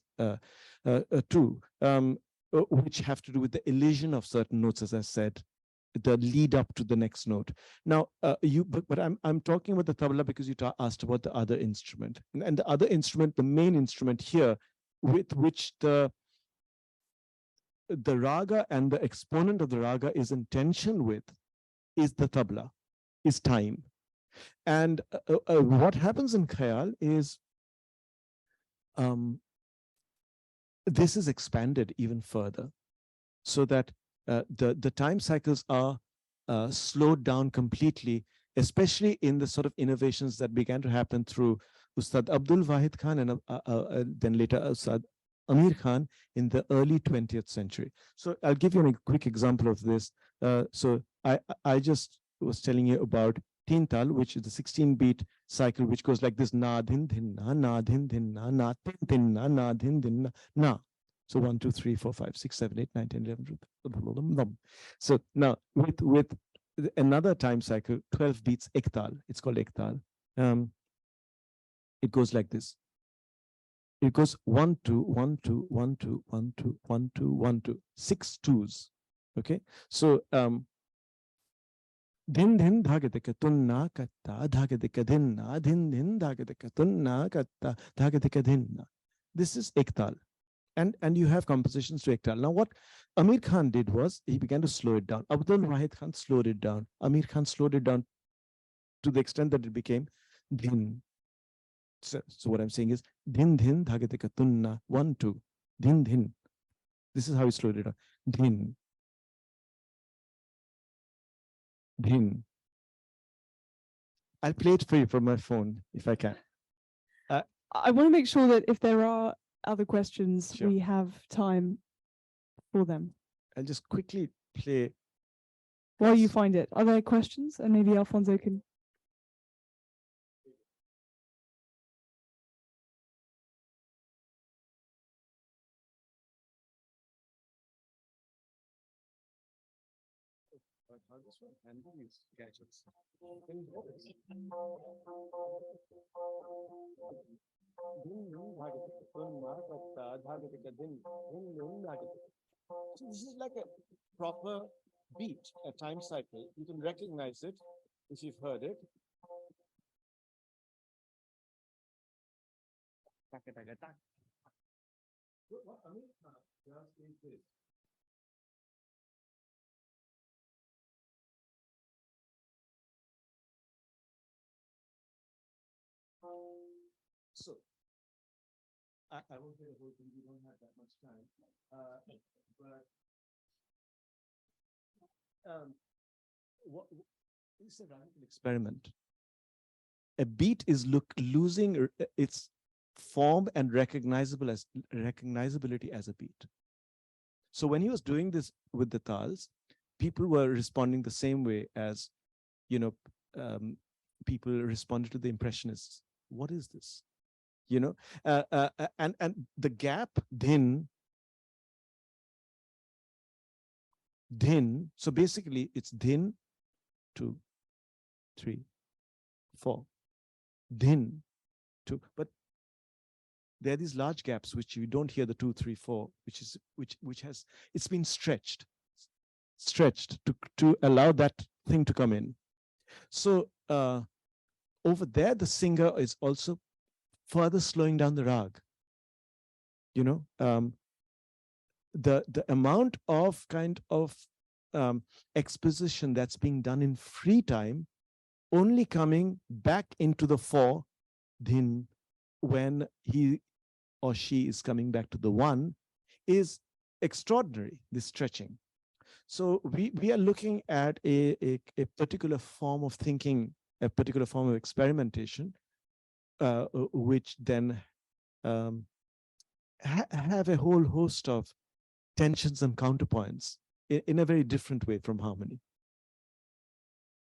too, which have to do with the elision of certain notes, as I said, the lead up to the next note. Now, but I'm talking about the tabla because you asked about the other instrument, and the other instrument, the main instrument here, with which the raga and the exponent of the raga is in tension with, is the tabla, is time. And what happens in khayal is this is expanded even further, so that the time cycles are slowed down completely, especially in the sort of innovations that began to happen through Ustad Abdul Wahid Khan and then later Ustad Amir Khan in the early 20th century. So I'll give you a quick example of this. So I just was telling you about Tintal, which is the 16-beat cycle, which goes like this: na din din na, na din din na, na din din na, na din din na, na. So 1, 2, 3, 4, 5, 6, 7, 8, 9, 10, 11. So now with another time cycle, 12 beats ektal. It's called ektal. It goes like this. It goes 1, 2, 1, 2, 1, 2, 1, 2, 1, 2, 1, 2, 6 twos. Okay. So din din dhagadika tunna katta dhagadika dinna din din dhagadika tunna katta dhagadika dinna. This is ektal. And you have compositions to ektal. Now, what Amir Khan did was he began to slow it down. Abdul Wahid Khan slowed it down. Amir Khan slowed it down to the extent that it became din. So what I'm saying is din din dhagadika tunna 1, 2 din din. This is how he slowed it down. Din. Din. I'll play it for you from my phone if I can. I want to make sure that if there are other questions, Sure. we have time for them. I'll just quickly play. While you find it, are there questions? And maybe Alfonso can. So this is like a proper beat, a time cycle. You can recognize it if you've heard it. So I won't play the whole thing. We don't have that much time. What is a radical experiment? A beat is losing its form and recognizability as a beat. So when he was doing this with the tals, people were responding the same way as, people responded to the Impressionists. What is this? And the gap din. So basically it's din, 2, 3, 4. Din, 2. But there are these large gaps which you don't hear the 2, 3, 4, which has it's been stretched to allow that thing to come in. So over there, the singer is also further slowing down the rag. The amount of kind of exposition that's being done in free time only coming back into the 4 din when he or she is coming back to the 1 is extraordinary, this stretching. So we are looking at a particular form of thinking, a particular form of experimentation, which then have a whole host of tensions and counterpoints in a very different way from harmony.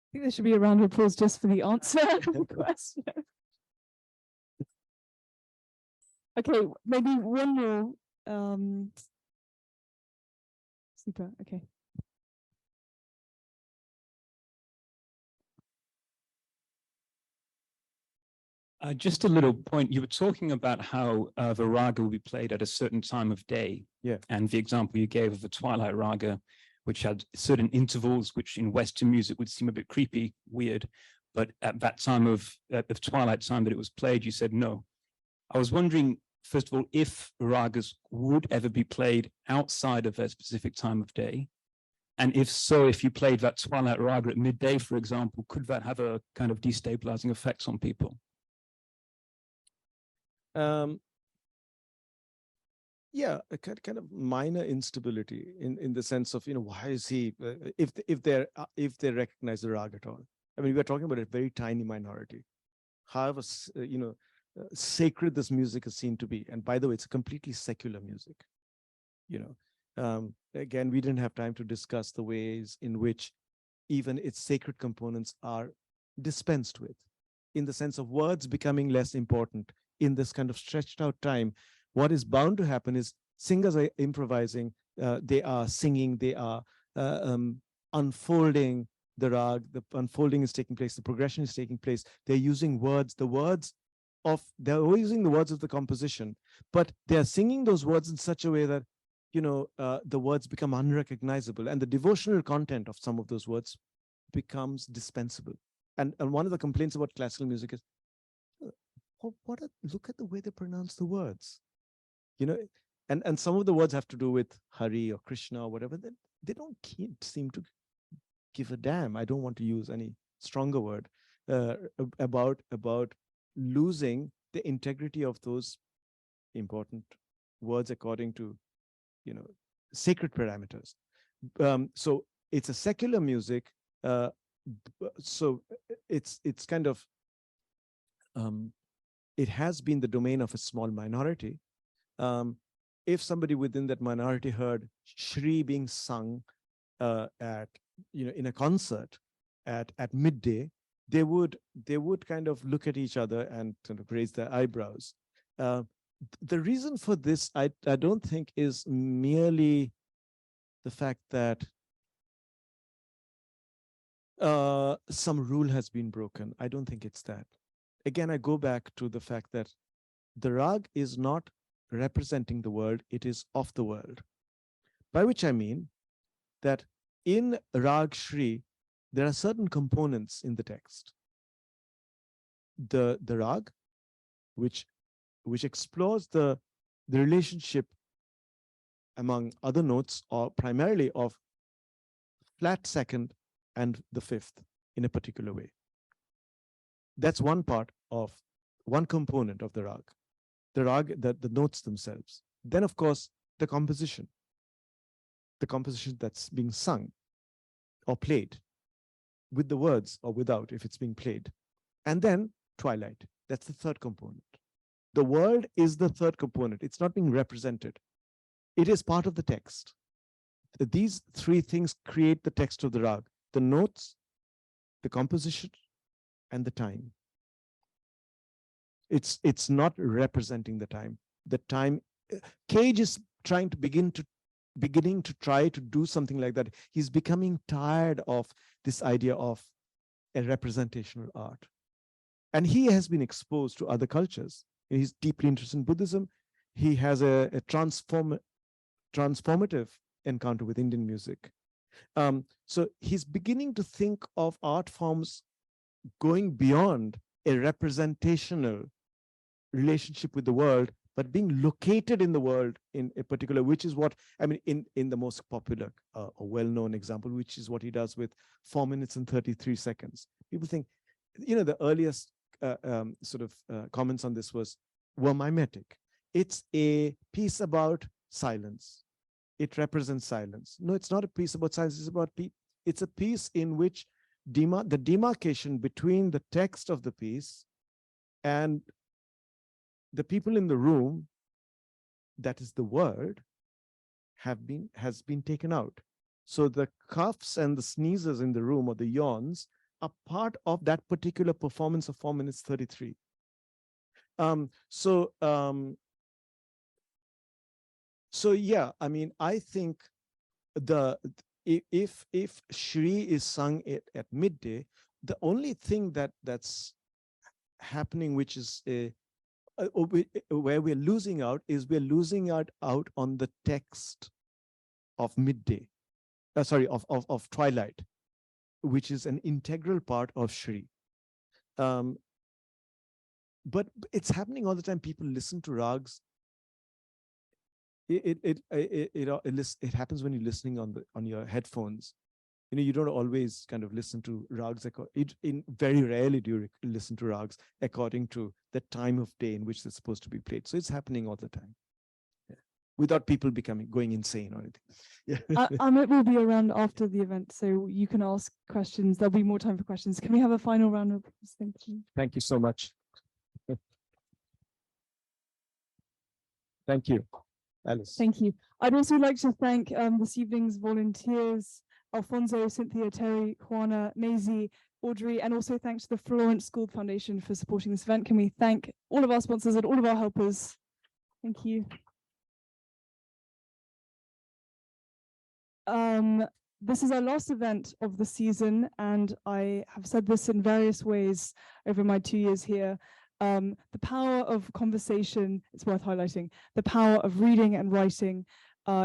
I think there should be a round of applause just for the answer to the question. Okay, maybe one more. Super, okay. Just a little point. You were talking about how the raga will be played at a certain time of day. Yeah. And the example you gave of the twilight raga, which had certain intervals, which in Western music would seem a bit creepy, weird. But at that time of twilight time that it was played, you said no. I was wondering, first of all, if ragas would ever be played outside of a specific time of day. And if so, if you played that twilight raga at midday, for example, could that have a kind of destabilizing effects on people? Yeah, a kind of minor instability in the sense of, why is he, if they recognize the rag at all. I mean, we're talking about a very tiny minority. However, sacred this music is seen to be. And by the way, it's a completely secular music. Again, we didn't have time to discuss the ways in which even its sacred components are dispensed with, in the sense of words becoming less important in this kind of stretched out time. What is bound to happen is singers are improvising, they are singing, they are unfolding the rag, the unfolding is taking place, the progression is taking place. They're using words, they're using the words of the composition, but they're singing those words in such a way that, the words become unrecognizable, and the devotional content of some of those words becomes dispensable. And one of the complaints about classical music is, look at the way they pronounce the words, and some of the words have to do with Hari or Krishna or whatever. They don't seem to give a damn. I don't want to use any stronger word about losing the integrity of those important words according to, sacred parameters. So it's a secular music. So it's kind of, it has been the domain of a small minority. If somebody within that minority heard Shri being sung at, in a concert at midday, they would kind of look at each other and kind of raise their eyebrows. The reason for this, I don't think, is merely the fact that some rule has been broken. I don't think it's that. Again, I go back to the fact that the rag is not representing the world, it is of the world. By which I mean that in Rag Shri, there are certain components in the text. The rag, which explores the relationship among other notes, or primarily of flat second and the fifth in a particular way. That's one component of the rag. The rag, the notes themselves. Then, of course, the composition that's being sung or played, with the words or without, if it's being played. And then twilight, that's the third component. The world is the third component. It's not being represented. It is part of the text. These three things create the text of the rag: the notes, the composition, and the time. It's not representing the time. The time, Cage is trying to beginning to try to do something like that. He's becoming tired of this idea of a representational art. And he has been exposed to other cultures. He's deeply interested in Buddhism. He has a transformative encounter with Indian music. So he's beginning to think of art forms going beyond a representational relationship with the world, but being located in the world in a particular, which is what, I mean, in the most popular or well-known example, which is what he does with 4 minutes and 33 seconds. People think, the earliest comments on this were mimetic. It's a piece about silence. It represents silence. No, it's not a piece about silence. It's a piece in which the demarcation between the text of the piece and the people in the room, that is the word, has been taken out. So the coughs and the sneezes in the room, or the yawns, are part of that particular performance of 4 minutes 33. So yeah, I mean, I think if Shri is sung at midday, the only thing that's happening, which is where we're losing out, is we're losing out on the text of midday, of twilight, which is an integral part of Shri. But it's happening all the time. People listen to rags. It happens when you're listening on your headphones. You don't always kind of listen to rags. Very rarely do you listen to rags according to the time of day in which they're supposed to be played. So it's happening all the time. without people going insane or anything. Yeah. Amit will be around after the event, so you can ask questions. There'll be more time for questions. Can we have a final round of applause? Thank you. Thank you so much. Thank you, Alice. Thank you. I'd also like to thank this evening's volunteers, Alfonso, Cynthia, Terry, Juana, Maisie, Audrey, and also thanks to the Florence Gould Foundation for supporting this event. Can we thank all of our sponsors and all of our helpers? Thank you. This is our last event of the season, and I have said this in various ways over my 2 years here. The power of conversation, it's worth highlighting, the power of reading and writing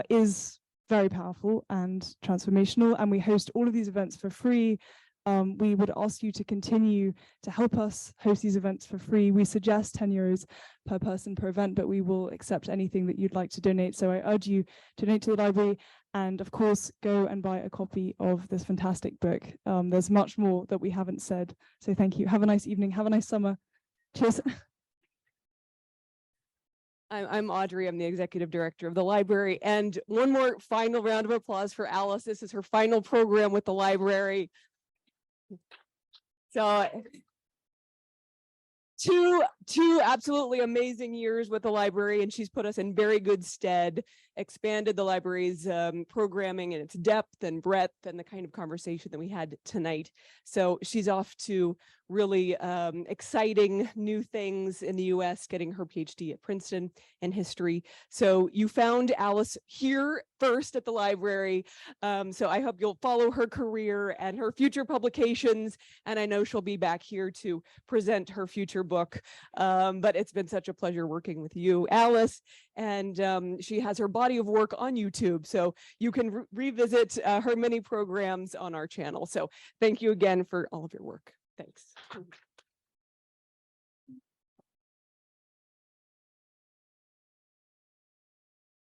is very powerful and transformational, and we host all of these events for free. We would ask you to continue to help us host these events for free. We suggest €10 per person per event, but we will accept anything that you'd like to donate. So I urge you to donate to the library, and of course, go and buy a copy of this fantastic book. There's much more that we haven't said. So thank you. Have a nice evening. Have a nice summer. Cheers. I'm Audrey. I'm the executive director of the library. And one more final round of applause for Alice. This is her final program with the library. So two absolutely amazing years with the library, and she's put us in very good stead, expanded the library's programming and its depth and breadth and the kind of conversation that we had tonight. So she's off to really exciting new things in the US, getting her PhD at Princeton in history. So you found Alice here first at the library. So I hope you'll follow her career and her future publications. And I know she'll be back here to present her future book. But it's been such a pleasure working with you, Alice. And she has her body of work on YouTube. So you can revisit her many programs on our channel. So thank you again for all of your work. Thanks.